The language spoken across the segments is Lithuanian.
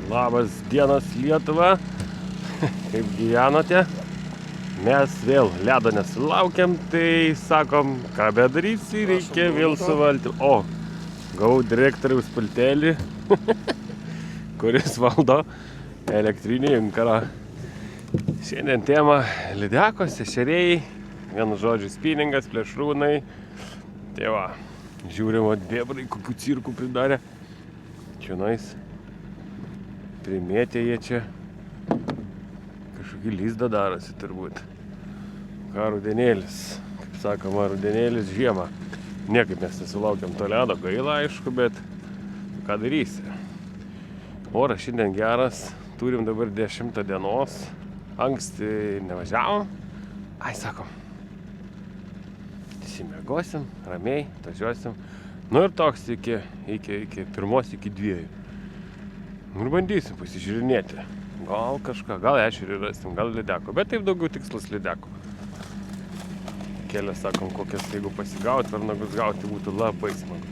Labas dienas Lietuva, kaip gyvenote? Mes vėl ledo nesulaukiam, tai sakom, ką bedarysi, reikia vėl suvalti. O, gavau direktoriaus pultelį, kuris valdo elektrinį inkarą. Šiandien tema lydekos, ešeriai, vienu žodžiu spinningas, plėšrūnai. Tai va, žiūrimo bėbrai, kokių cirkų pridarė. Čionais primėtė jie čia. Kažkokį lizdą darosi turbūt. Ką rudenėlis, kaip sakoma, rudenėlis žiemą. Niekaip mes nesulaukiam to ledo, gaila aišku, bet ką darysi. Oras šiandien geras, turim dabar 10 dienos, anksti nevažiavom. Ai, sakom, įsimiegosim, ramiai, važiuosim. Nu ir toks iki 1, iki 2. Ir bandysim pasižiūrinėti. Gal kažką, gal ešerį rasim, gal lydeko, bet taip daugiau tikslas lydeko. Kelias, sakom, kokias jeigu pasigauti, ar nagus gauti būtų labai smagu.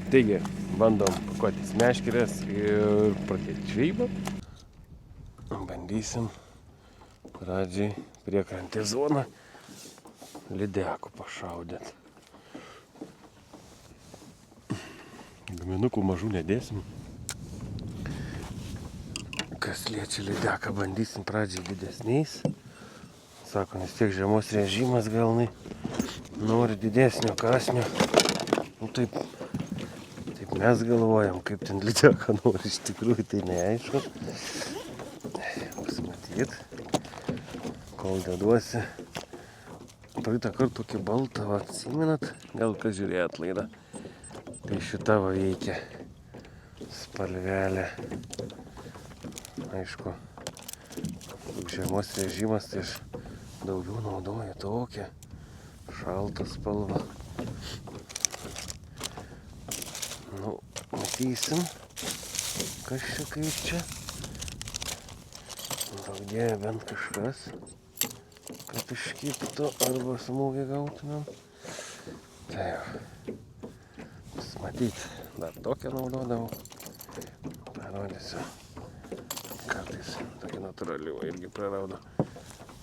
Taigi, bandom pakuotis meškerės ir pradėti žvejybą. Bandysim pradžiai priekrantės zoną lydeko pašaudėt. Guminukų mažų nedėsim. Kas liečia lydeką, bandysim pradžiai didesniais. Sako, vis tiek žiemos režimas galnai nori didesnio kasnio. Nu taip mes galvojam, kaip ten lydeką nori, iš tikrųjų tai neaišku. Pasmatyt, kol deduosi. Praeitą kartą tokį baltą, atsimenat, gal kas žiūrėjot laidą. Tai šita va veikia spalvelė. Aišku, žiemos režimas, tai aš daugiau naudoju tokią šaltą spalvą. Nu, matysim, kas čia kaip čia. Daugėja bent kažkas, kad iškiptų arba smūgį gautumėm. Tai jau, matyt, dar tokią naudodavau. Parodysiu. Kartais tokia natūrali irgi praraudo.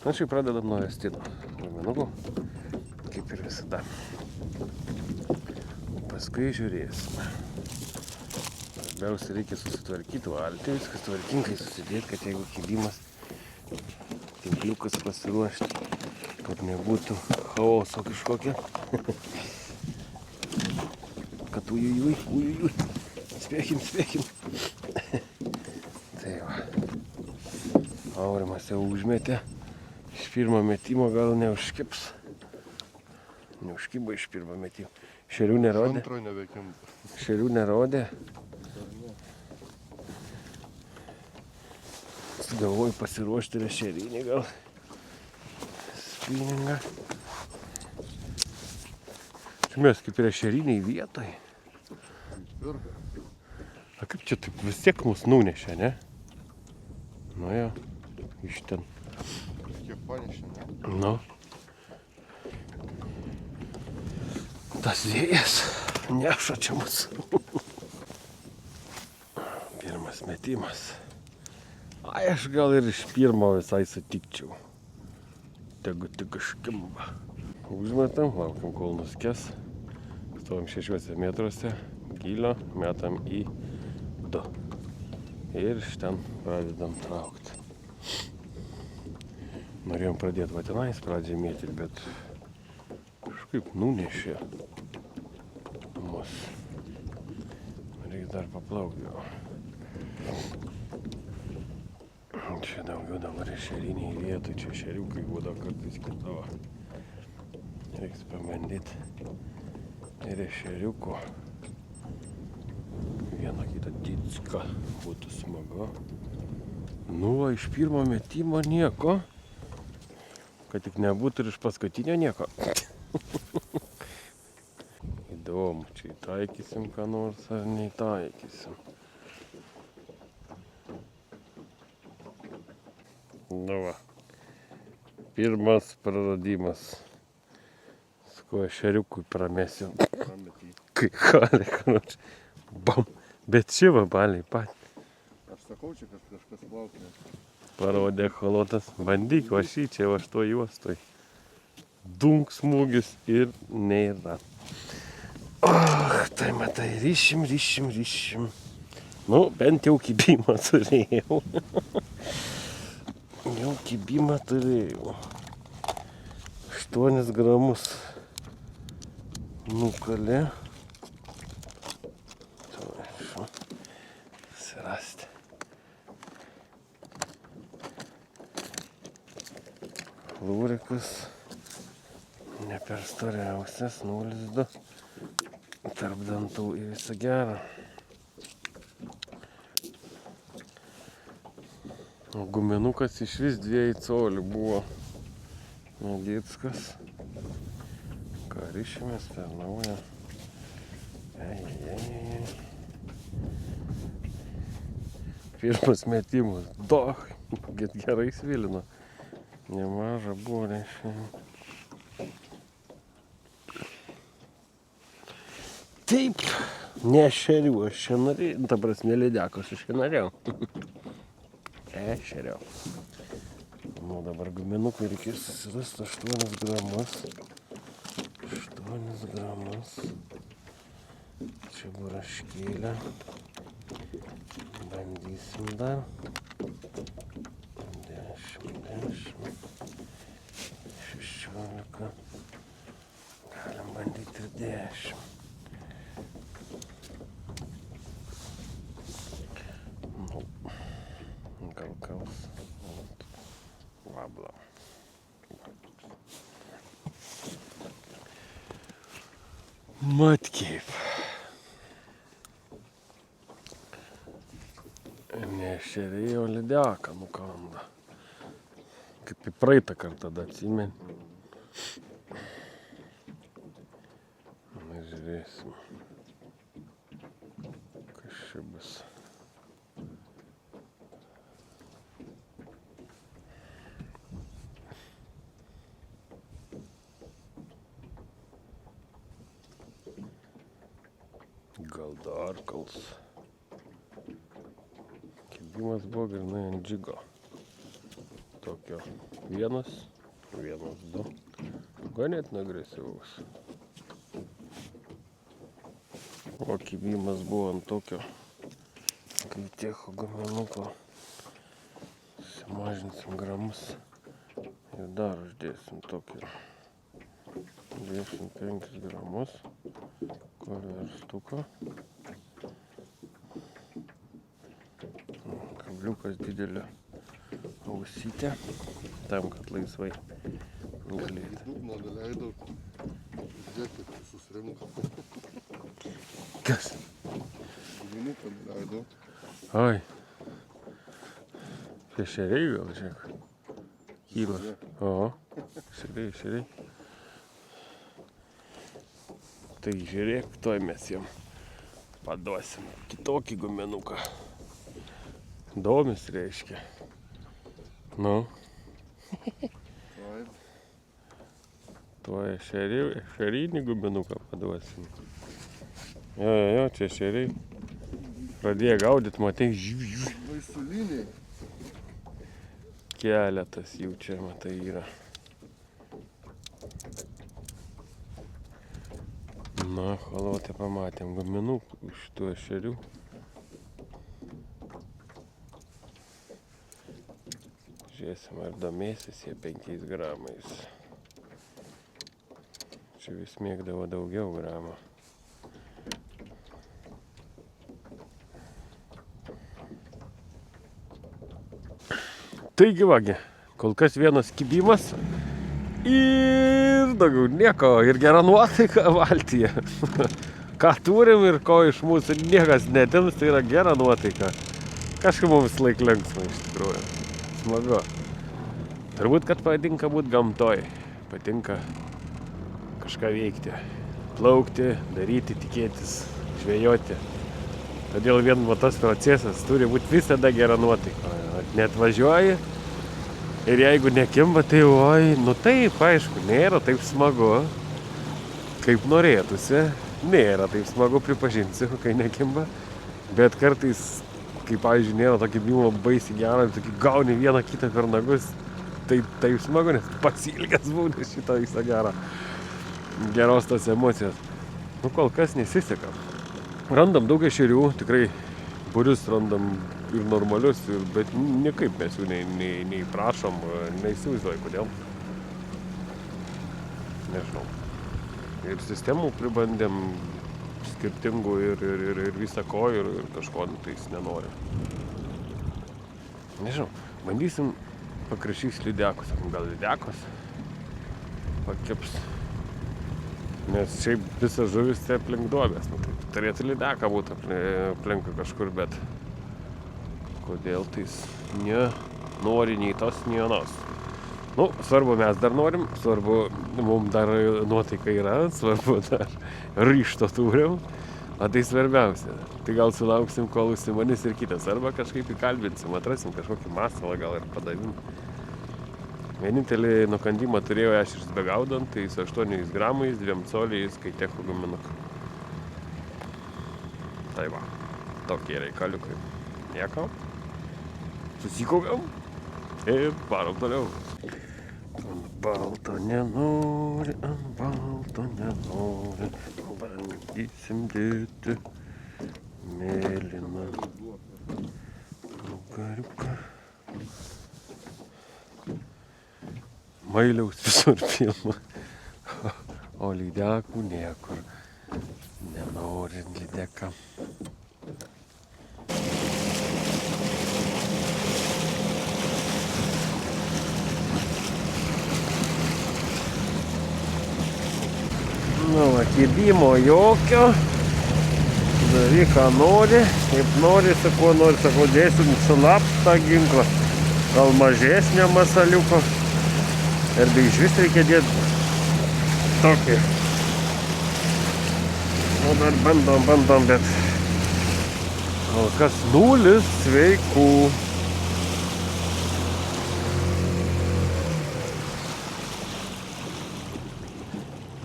Na, šiaip pradedam nuo vestino guminukų, kaip ir visada. Paskui žiūrėsime. Svarbiausia reikia susitvarkyti valtį, viskas tvarkingai susidėti, kad jeigu kilimas, tinkliukas pasiruošti, kad nebūtų chaoso kažkokia. Kad ujujui, spėkim. Tai va. Aurimas jau užmetė. Iš pirmo metimo gal neužkips. Neužkibo iš pirmo metimo. Šerių nerodė. Šerių nerodė. Galvoju pasiruošti ir ešerinį gal. Spinningą. Mes kaip ir ešeriniai vietoj. A kaip čia taip vis tiek mus nunešė, ne? Nu jo, iš ten. Kiek panešė, ne? Nu. Tas vėjas neša čia mus. Pirmas metimas. Ai, aš gal ir iš pirmo visai sutikčiau. Tegu tik iškimba. Užmetam, laukiam kol nuskes. Stovim 6 metruose. Gylio metam į 2. Ir iš ten pradedam traukti. Norėjom pradėti va tenais pradžiai mėtyti, bet kažkaip nunešė mus. Reikia dar paplaukti. Čia daugiau dabar ešeriniai vietoj, čia ešeriukai būda kartais kitavo. Reiks pabandyti ir ešeriuko. Vieną kitą dicką būtų smagu. Nu, va, iš pirmo metimo nieko. Kad tik nebūtų ir iš paskutinio nieko. Įdomu, čia įtaikysim ką nors ar neįtaikysim. Nu va, pirmas praradimas. Sko ešeriukui pramesim. Kai ką reikia nors. Bam. Bet čia va baliai pat. Aš sakau, sakau, čia kažkas laukia. Parodė Cholotas. Bandyk, va šį čia, va šito juostoj. Dunk smūgis ir nėra. Tai matai, ryšim. Nu, bent jau kibimą turėjau. Jau kibimą turėjau. 8 gramus nukalė. Susirasti. Lūrikas. Ne per storiausias, 0,2. Tarp dantų į visą gerą. Guminukas iš vis 2 colių buvo. Negitskas. Ką ryšimės per naują. Pirmas metimas. Doch, gerai svilino. Nemaža buvo, reiškia. Taip, nešeriu, aš čia norėjau, ta prasme, lydekos aš čia norėjau. Ešeriau. Nu, dabar guminukui reikės susirasti 8 gramus. 8 gramus. Čia buraškėlė. Bandysim dar. 10, 16. Galim bandyti ir 10. Gal vabla. Mat kaip. Nešeriai, o lydeką nukanda. Kaip į praeitą kartą atsimeni. Na, žiūrėsim. Kas čia bus. Gal dar kals. Kibimas buvo grinai ant džigo. Tokio 1, 2. Ganėtinai agresyvus. O kibimas buvo ant tokio kaitėko guminuko. Susimažinsim gramus. Ir dar uždėsim tokį 25 gramus. Verstuko. Kabliukas didelė ausytė, tam, kad laisvai galėtų. Dugną daleidau, žiūrėkit, susirinku. Kas? Guminuką daleidau. Oi. Šešeriai gal žiūrėk. Kylas. O, šeriai. Tai žiūrėk, toj mes jam paduosim kitokį guminuką. Domis reiškia. Nu. Tuoj šerinį guminuką paduosim. Jo, čia šeriai. Pradėjo gaudyt, matai, Vaisuliniai. Keletas jų čia, matai, yra. Na, Cholotę pamatėm guminukų iš tų ešerių. Žiūrėsim, ar domėsis jie 5 gramais. Čia vis mėgdavo daugiau gramų. Taigi vagi, kol kas vienas kibimas. Ir daugiau nieko, ir gera nuotaika valtyje. Ką turim ir ko iš mūsų niekas netims, tai yra gera nuotaika. Kažkaip mums laik linksma iš tikrųjų. Smagu. Turbūt, kad patinka būt gamtoj. Patinka kažką veikti. Plaukti, daryti, tikėtis, žvejoti. Todėl vien tas procesas turi būti visada gera nuotaika. Net važiuoji. Ir jeigu nekimba, tai oi, nu taip, aišku, nėra taip smagu, kaip norėtųsi. Nėra taip smagu, pripažinsiu, kai nekimba. Bet kartais kai, pavyzdžiui, nėra tokį bimą baisiai gerą, tokį gauni vieną kitą per nagus, tai taip smagu, nes pasilgęs būna šitą visą gerą. Geros tos emocijos. Nu, kol kas nesiseka. Randam daug ešerių, tikrai būrius randam ir normalius, bet niekaip mes jų nei prašom, neįsivaizduoju kodėl. Nežinau. Ir sistemų pribandėm skirtingų ir visą ko ir kažko tais nenori. Nežinau, bandysim pakrašys lydekus, gal lydekos pakips. Nes šiaip visas žuvis tai aplink duobės. Nu, tai turėtų lydeka būti aplink kažkur, bet kodėl tais nori nei tos, nei anos. Nu, svarbu mes dar norim, svarbu mums dar nuotaika yra, svarbu dar ryžto turim, o tai svarbiausia. Tai gal sulauksim, kol užsimanys ir kitas, arba kažkaip įkalbinsim, atrasim kažkokį masalą gal ir padavim. Vienintelį nukandimą turėjau ešerius begaudant, tai su 8 gramais, 2 coliais, kai teko guminuką. Tai va, tokie reikaliukai. Nieko. Susikaupiam ir varom toliau. Ant balto nenori, bandysim dėti mėlyną nugariuką. Mailiaus visur pilna, o lydekų niekur nenori lydeka. Nu, kibimo jokio, daryk ką nori, kaip nori, su kuo nori, sakau, dėsim slaptą ginklą, gal mažesnio masaliuko. Ir bei iš vis reikia dėti tokį. O dar bandom, bet kol kas 0 sveikų.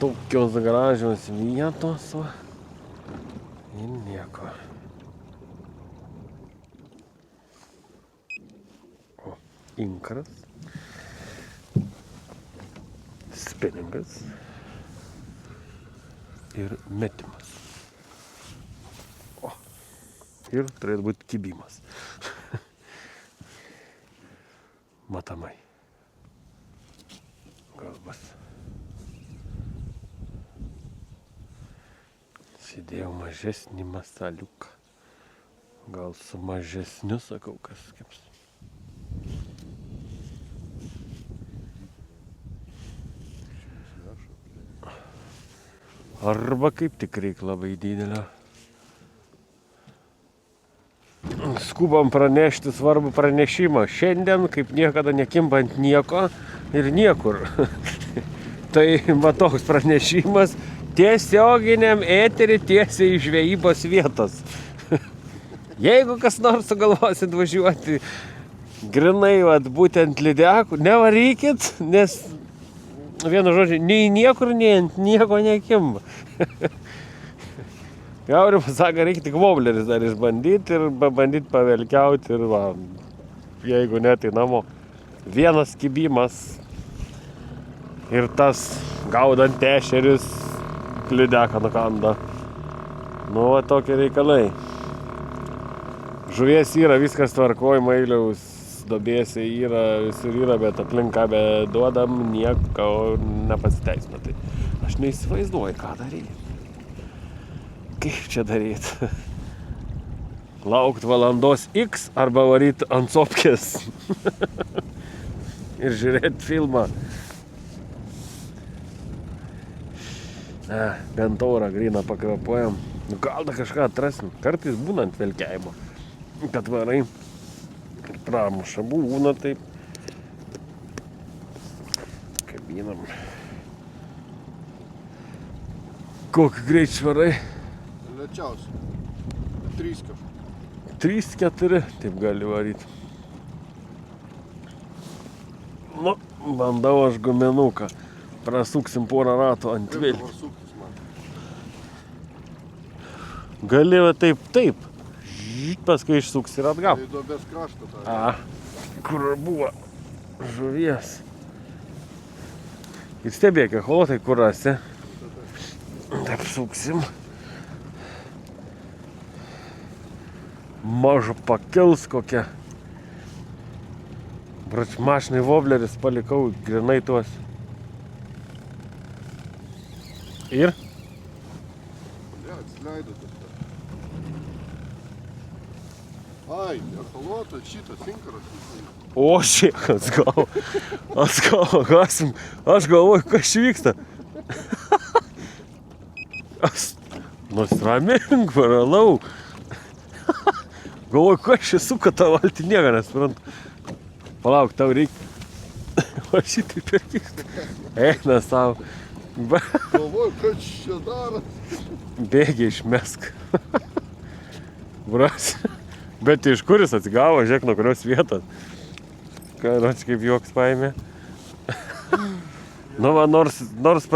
Tokios gražios vietos, va. Ir nieko. O, inkaras. Spiningas ir metimas. O, ir turėtų būti kibimas. Matomai. Gal bus. Sėdėjau mažesnį masaliuką. Gal su mažesniu, sakau, kas kips. Arba kaip tik reikia labai didelio. Skubam pranešti svarbų pranešimą. Šiandien, kaip niekada nekimbant nieko ir niekur. Tai va toks pranešimas tiesioginiam eterį tiesiai iš žvejybos vietos. Jeigu kas nors sugalvosit važiuoti grinai, būtent lydekų, nevarykit, nes vienu žodžiu, nei niekur, nei ant nieko nekimba. Gauriu pasaka, reikia tik wobleris dar išbandyti ir bandyti pavelkiauti ir va, jeigu ne, tai namo. Vienas kibimas ir tas gaudant ešerius lydeką nukanda. Nu, va tokie reikalai. Žuvies yra, viskas tvarkoj, mailiaus dobėse yra, visur yra, bet aplinką beduodam, nieko nepasiteisina. Tai aš neįsivaizduoju, ką daryti. Kaip čia daryti? Laukt valandos X arba varyt ant sopkės. Ir žiūrėti filmą. Bent orą gryną pakvepuojam. Gal da kažką atrasim. Kartais būnant velkiajimo. Kad varai. Pramuša būna taip. Kabinam. Kokį greit švarai? Lėčiausiai. 3 kažką. 3-4, taip gali varyti. Nu, bandau aš guminuką. Prasuksim porą ratų ant vėlių. Gali va taip. paskui išsuks ir atgal. Tai duobės kraštą tą. Kur buvo žuvies. Ir stebėk, echolotai kur rasi. Taip suksim. Mažo pakils kokia. Bračmašinai vobleris palikau grinai tuos. Ir? Ne, atsileido tas. Ai, echolotas šitas inkaras. O, šiek, atgal, gasim. Aš galvoju, kas vyksta. Nusramink, varalau. Galvoju, kas čia suka tą valtį, nieko nesuprantu. Palauk, tau reikia. O šitai per vyksta. Eina savo. Galvoju, kas čia daro. Bėgiai išmesk. Bras. Bet iš kur jis atsigavo, žiūrėk, nuo kurios vietos. Karoči, kaip joks paėmė. Nu va, nors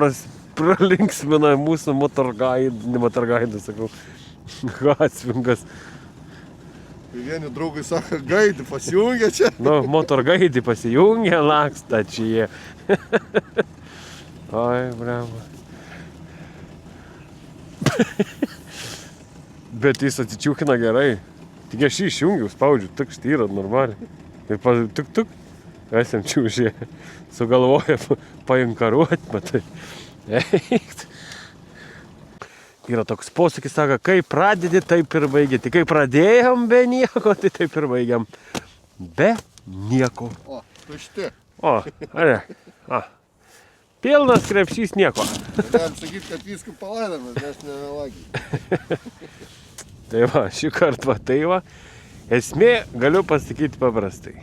pralinksmina mūsų motorgaidų, sakau, Hatsvingas. Kai vieni draugai sako, gaidį pasijungia čia. Nu, motorgaidį pasijungia, laksta čia. Oi, bravo. Bet jis atsičiūkina gerai. Tik aš jį išjungiau, spaudžiu, tik štyra normaliai. Ir tuk, esam čiūžė, sugalvoja painkaruot, matai. Eikt. Yra toks posakis, sako, kai pradedi, taip ir baigi. Tai kai pradėjom be nieko, tai taip ir baigiam. Be nieko. O, tušti. O, are. Pilnas krepšys nieko. Galim sakyti, kad viską palaidome, nes nevėlagiai. Tai va, šį kartą va, tai va. Esmė galiu pasakyti paprastai.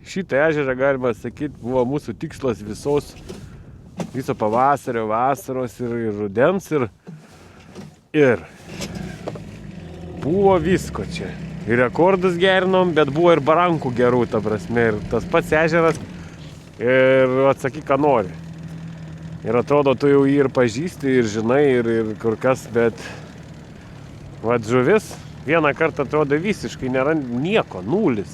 Šitą ežerą, galima sakyti, buvo mūsų tikslas viso pavasario, vasaros ir rudens. Ir buvo visko čia. Ir rekordus gerinom, bet buvo ir barankų gerų, ta prasme. Ir tas pats ežeras. Ir atsakyk, ką nori. Ir atrodo, tu jau jį ir pažįsti, ir žinai, ir kur kas, bet... Vat žuvis vieną kartą atrodo visiškai nėra nieko, nulis.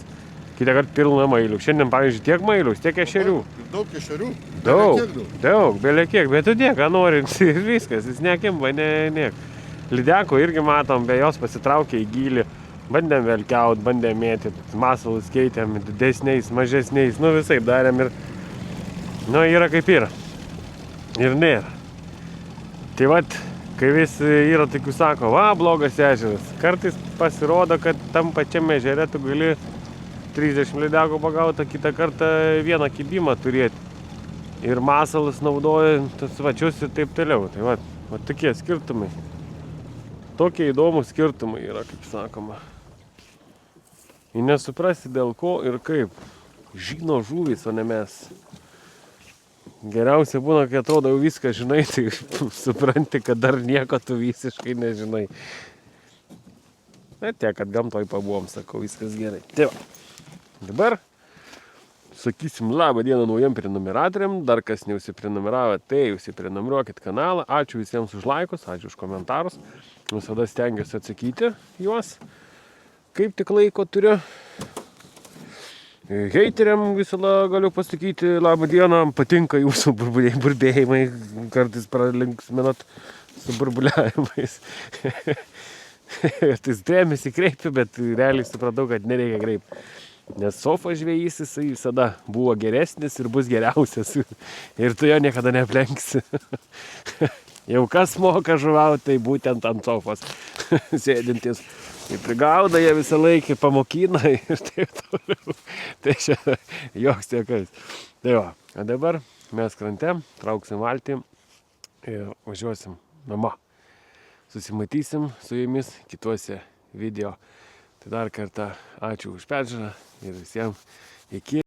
Kitą kartą pilna mailių. Šiandien, pavyzdžiui, tiek mailių, tiek ešerių. Daug ešerių? Daug, belekiek, bet tu tiek, ką nori, ir viskas, jis nekimba, niek. Lydeko irgi matom, be jos pasitraukė į gylį. Bandėm velkiaut, bandėm mėtyti, masalus keitėm, didesniais, mažesniais, nu visai darėm ir... Nu, yra kaip yra. Ir nėra. Tai vat... Kai visi yra tokių sako, va, blogas ežeras. Kartais pasirodo, kad tam pačiam ežere tu gali 30 lydekų pagauti, kitą kartą vieną kibimą turėti. Ir masalus naudoja tas pačius ir taip toliau. Tai va tokie skirtumai. Tokie įdomūs skirtumai yra, kaip sakoma. Ir nesuprasti dėl ko ir kaip. Žino žuvys, o ne mes. Geriausia būna, kai atrodo jau viską žinai, tai supranti, kad dar nieko tu visiškai nežinai. Bet tiek, kad gamtoj pabuvom, sakau, viskas gerai. Tai va, dabar sakysim labą dieną naujam prenumeratoriam. Dar kas neužsiprenumeravo, tai užsiprenumeruokit kanalą. Ačiū visiems už laikus, ačiū už komentarus. Visada stengiuosi atsakyti juos, kaip tik laiko turiu. Heiteriam visada galiu pasakyti labą dieną, patinka jūsų burbėjimai, kartais pralinksminat su burbuliavimais. Tai dėmesį kreipiu, bet realiai supratau, kad nereikia kreipti. Nes sofa žvejys jisai visada buvo geresnis ir bus geriausias. Ir tu jo niekada neaplenksi. Jau kas moka žuvauti, tai būtent ant sofos sėdintis. Ir prigauda jie visą laikį, pamokina ir taip toliau. Tai čia joks tiekas. Tai va, o dabar mes krante, trauksim valtį ir važiuosim namo. Susimatysim su jumis kituose video. Tai dar kartą ačiū už peržiūrą ir visiems iki.